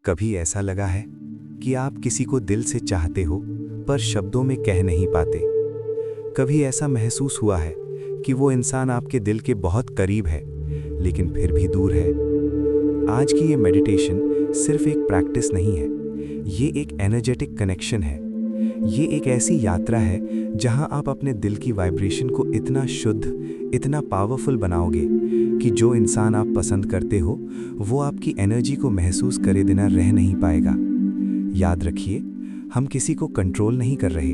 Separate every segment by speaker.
Speaker 1: कभी ऐसा लगा है कि आप किसी को दिल से चाहते हो पर शब्दों में कह नहीं पाते? कभी ऐसा महसूस हुआ है कि वो इंसान आपके दिल के बहुत करीब है लेकिन फिर भी दूर है? आज की ये मेडिटेशन सिर्फ एक प्रैक्टिस नहीं है, ये एक एनर्जेटिक कनेक्शन है। ये एक ऐसी यात्रा है जहां आप अपने दिल की वाइब्रेशन को इतना शुद्ध, इतना पावरफुल बनाओगे कि जो इंसान आप पसंद करते हो वो आपकी एनर्जी को महसूस करे बिना रह नहीं पाएगा। याद रखिए, हम किसी को कंट्रोल नहीं कर रहे,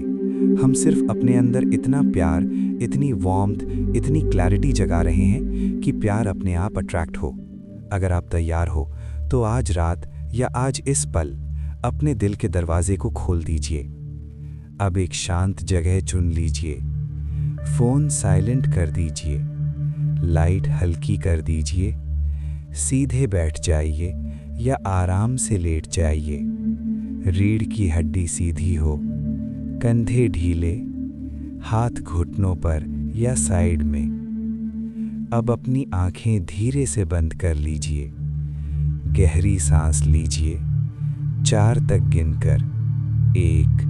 Speaker 1: हम सिर्फ अपने अंदर इतना प्यार, इतनी वार्मथ, इतनी क्लैरिटी जगा रहे हैं कि प्यार अपने आप अट्रैक्ट हो। अगर आप तैयार हो तो आज रात या आज इस पल अपने दिल के दरवाजे को खोल दीजिए। अब एक शांत जगह चुन लीजिए, फ़ोन साइलेंट कर दीजिए, लाइट हल्की कर दीजिए, सीधे बैठ जाइए या आराम से लेट जाइए। रीढ़ की हड्डी सीधी हो, कंधे ढीले, हाथ घुटनों पर या साइड में। अब अपनी आंखें धीरे से बंद कर लीजिए, गहरी सांस लीजिए, 4 तक गिनकर 1,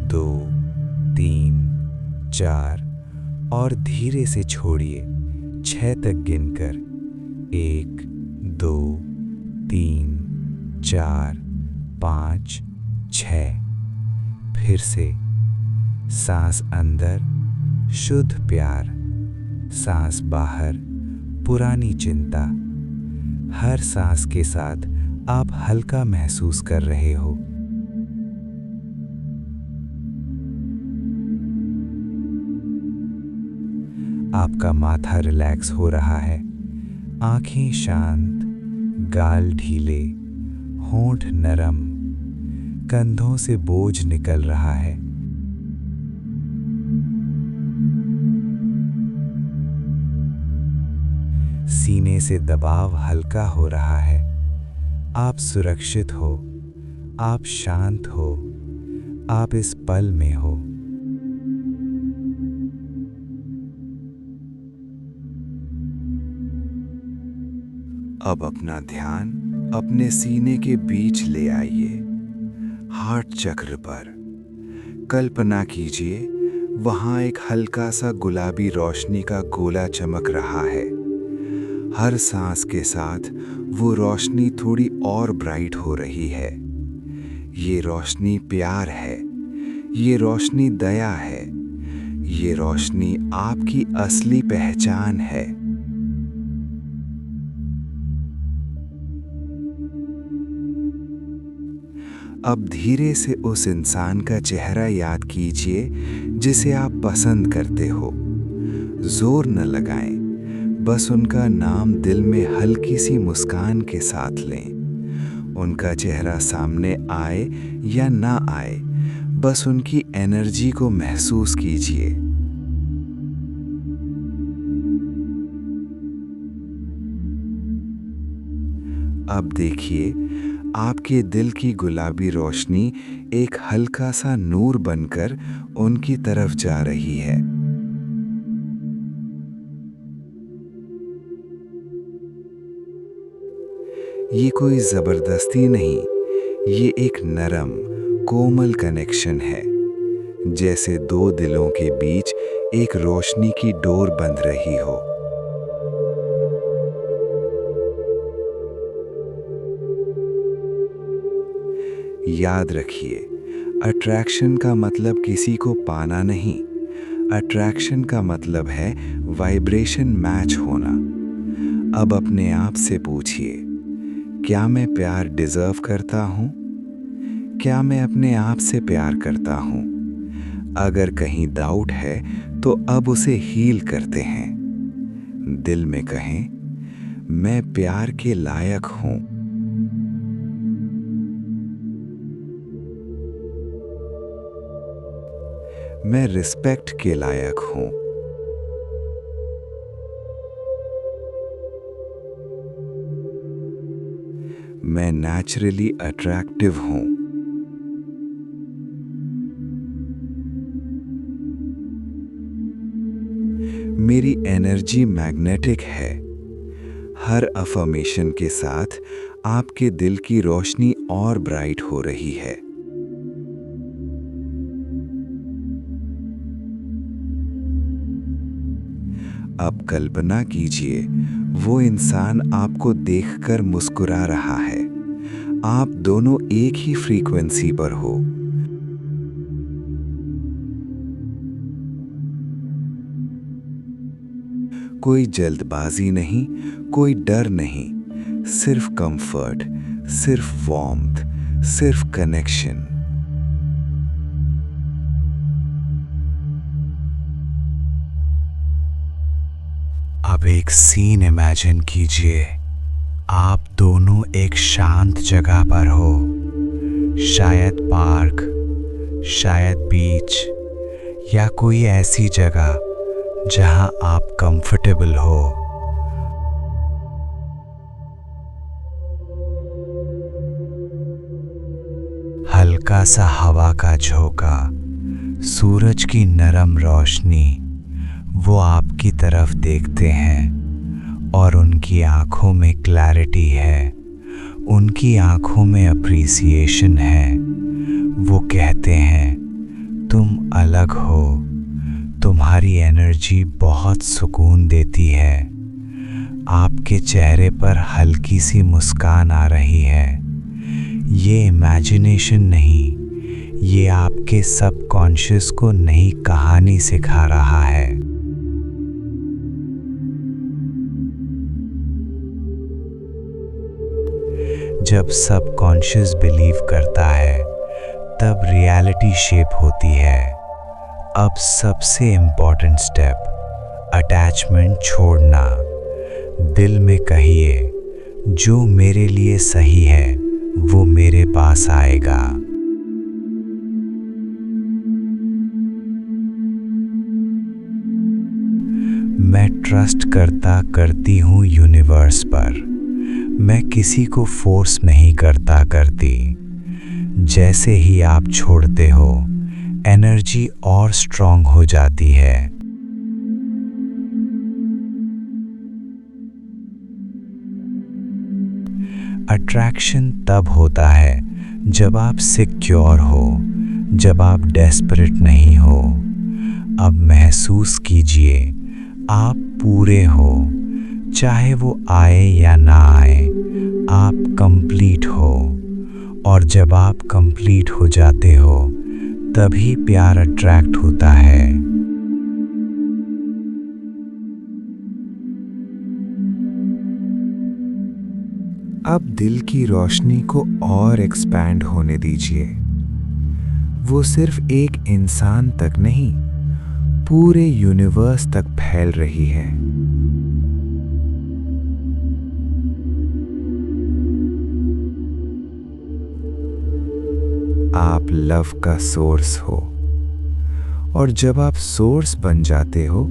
Speaker 1: 2, 3, 4 और धीरे से छोड़िए 6 तक गिनकर 1, 2, 3, 4, 5, 6। फिर से सांस अंदर शुद्ध प्यार, सांस बाहर पुरानी चिंता। हर सांस के साथ आप हल्का महसूस कर रहे हो। आपका माथा रिलैक्स हो रहा है, आंखें शांत, गाल ढीले, होंठ नरम, कंधों से बोझ निकल रहा है। सीने से दबाव हल्का हो रहा है। आप सुरक्षित हो, आप शांत हो, आप इस पल में हो। अब अपना ध्यान अपने सीने के बीच ले आइए, हार्ट चक्र पर। कल्पना कीजिए वहां एक हल्का सा गुलाबी रोशनी का गोला चमक रहा है। हर सांस के साथ वो रोशनी थोड़ी और ब्राइट हो रही है। ये रोशनी प्यार है, ये रोशनी दया है, ये रोशनी आपकी असली पहचान है। अब धीरे से उस इंसान का चेहरा याद कीजिए जिसे आप पसंद करते हो। जोर न लगाएं, बस उनका नाम दिल में हल्की सी मुस्कान के साथ लें। उनका चेहरा सामने आए या ना आए, बस उनकी एनर्जी को महसूस कीजिए। अब देखिए, आपके दिल की गुलाबी रोशनी एक हल्का सा नूर बनकर उनकी तरफ जा रही है। ये कोई जबरदस्ती नहीं, ये एक नरम, कोमल कनेक्शन है, जैसे दो दिलों के बीच एक रोशनी की डोर बंध रही हो। याद रखिए, अट्रैक्शन का मतलब किसी को पाना नहीं, अट्रैक्शन का मतलब है वाइब्रेशन मैच होना। अब अपने आप से पूछिए, क्या मैं प्यार डिजर्व करता हूँ? क्या मैं अपने आप से प्यार करता हूँ? अगर कहीं डाउट है तो अब उसे हील करते हैं। दिल में कहें, मैं प्यार के लायक हूँ। मैं रिस्पेक्ट के लायक हूँ। मैं नेचुरली अट्रैक्टिव हूँ। मेरी एनर्जी मैग्नेटिक है। हर अफर्मेशन के साथ आपके दिल की रोशनी और ब्राइट हो रही है। अब कल्पना कीजिए, वो इंसान आपको देखकर मुस्कुरा रहा है। आप दोनों एक ही फ्रीक्वेंसी पर हो। कोई जल्दबाजी नहीं, कोई डर नहीं, सिर्फ कंफर्ट, सिर्फ वार्मथ, सिर्फ कनेक्शन। अब एक सीन इमेजिन कीजिए। आप दोनों एक शांत जगह पर हो, शायद पार्क, शायद बीच, या कोई ऐसी जगह जहां आप कंफर्टेबल हो। हल्का सा हवा का झोंका, सूरज की नरम रोशनी, वो आपकी तरफ देखते हैं और उनकी आंखों में क्लैरिटी है, उनकी आंखों में अप्रिसिएशन है। वो कहते हैं, तुम अलग हो, तुम्हारी एनर्जी बहुत सुकून देती है। आपके चेहरे पर हल्की सी मुस्कान आ रही है। ये इमेजिनेशन नहीं, ये आपके सबकॉन्शियस को नई कहानी सिखा रहा है। जब सबकॉन्शियस बिलीव करता है, तब रियलिटी शेप होती है। अब सबसे इम्पोर्टेंट स्टेप, अटैचमेंट छोड़ना। दिल में कहिए, जो मेरे लिए सही है वो मेरे पास आएगा। मैं ट्रस्ट करती हूँ यूनिवर्स पर। मैं किसी को फोर्स नहीं करती। जैसे ही आप छोड़ते हो, एनर्जी और स्ट्रॉन्ग हो जाती है। अट्रैक्शन तब होता है जब आप सिक्योर हो, जब आप डेस्परेट नहीं हो। अब महसूस कीजिए, आप पूरे हो, चाहे वो आए या ना आए, आप कंप्लीट हो। और जब आप कंप्लीट हो जाते हो, तभी प्यार अट्रैक्ट होता है। अब दिल की रोशनी को और एक्सपैंड होने दीजिए। वो सिर्फ एक इंसान तक नहीं, पूरे यूनिवर्स तक फैल रही है। आप लव का सोर्स हो, और जब आप सोर्स बन जाते हो,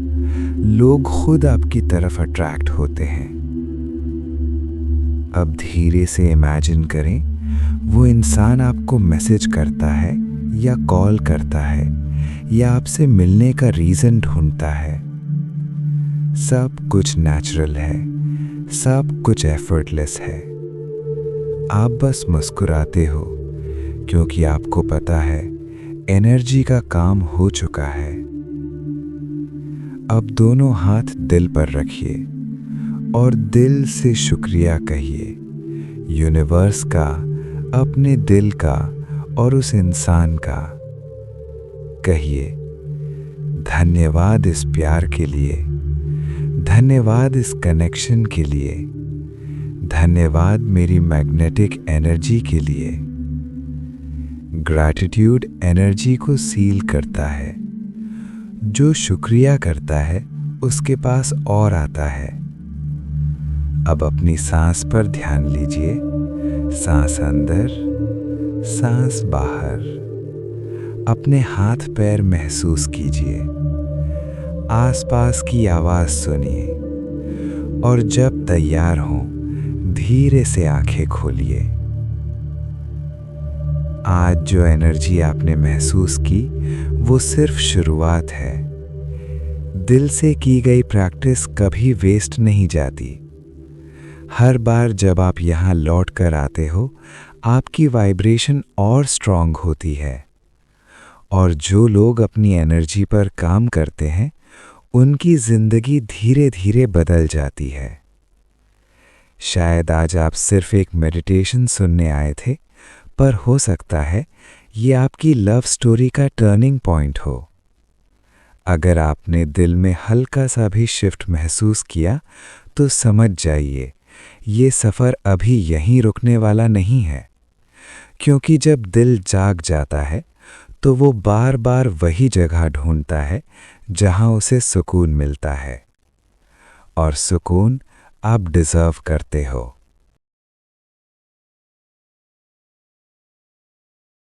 Speaker 1: लोग खुद आपकी तरफ अट्रैक्ट होते हैं। अब धीरे से इमेजिन करें, वो इंसान आपको मैसेज करता है या कॉल करता है या आपसे मिलने का रीजन ढूंढता है। सब कुछ नेचुरल है, सब कुछ एफर्टलेस है। आप बस मुस्कुराते हो, क्योंकि आपको पता है एनर्जी का काम हो चुका है। अब दोनों हाथ दिल पर रखिए और दिल से शुक्रिया कहिए, यूनिवर्स का, अपने दिल का और उस इंसान का। कहिए, धन्यवाद इस प्यार के लिए, धन्यवाद इस कनेक्शन के लिए, धन्यवाद मेरी मैग्नेटिक एनर्जी के लिए। ग्रैटिट्यूड एनर्जी को सील करता है। जो शुक्रिया करता है उसके पास और आता है। अब अपनी सांस पर ध्यान लीजिए। सांस अंदर, सांस बाहर। अपने हाथ पैर महसूस कीजिए। आसपास की आवाज सुनिए और जब तैयार हों, धीरे से आंखें खोलिए। आज जो एनर्जी आपने महसूस की, वो सिर्फ शुरुआत है। दिल से की गई प्रैक्टिस कभी वेस्ट नहीं जाती। हर बार जब आप यहाँ लौट कर आते हो, आपकी वाइब्रेशन और स्ट्रॉन्ग होती है। और जो लोग अपनी एनर्जी पर काम करते हैं, उनकी ज़िंदगी धीरे धीरे बदल जाती है। शायद आज आप सिर्फ एक मेडिटेशन सुनने आए थे, पर हो सकता है ये आपकी लव स्टोरी का टर्निंग पॉइंट हो। अगर आपने दिल में हल्का सा भी शिफ्ट महसूस किया, तो समझ जाइए ये सफ़र अभी यहीं रुकने वाला नहीं है। क्योंकि जब दिल जाग जाता है, तो वो बार बार वही जगह ढूंढता है जहां उसे सुकून मिलता है। और सुकून आप डिज़र्व करते हो।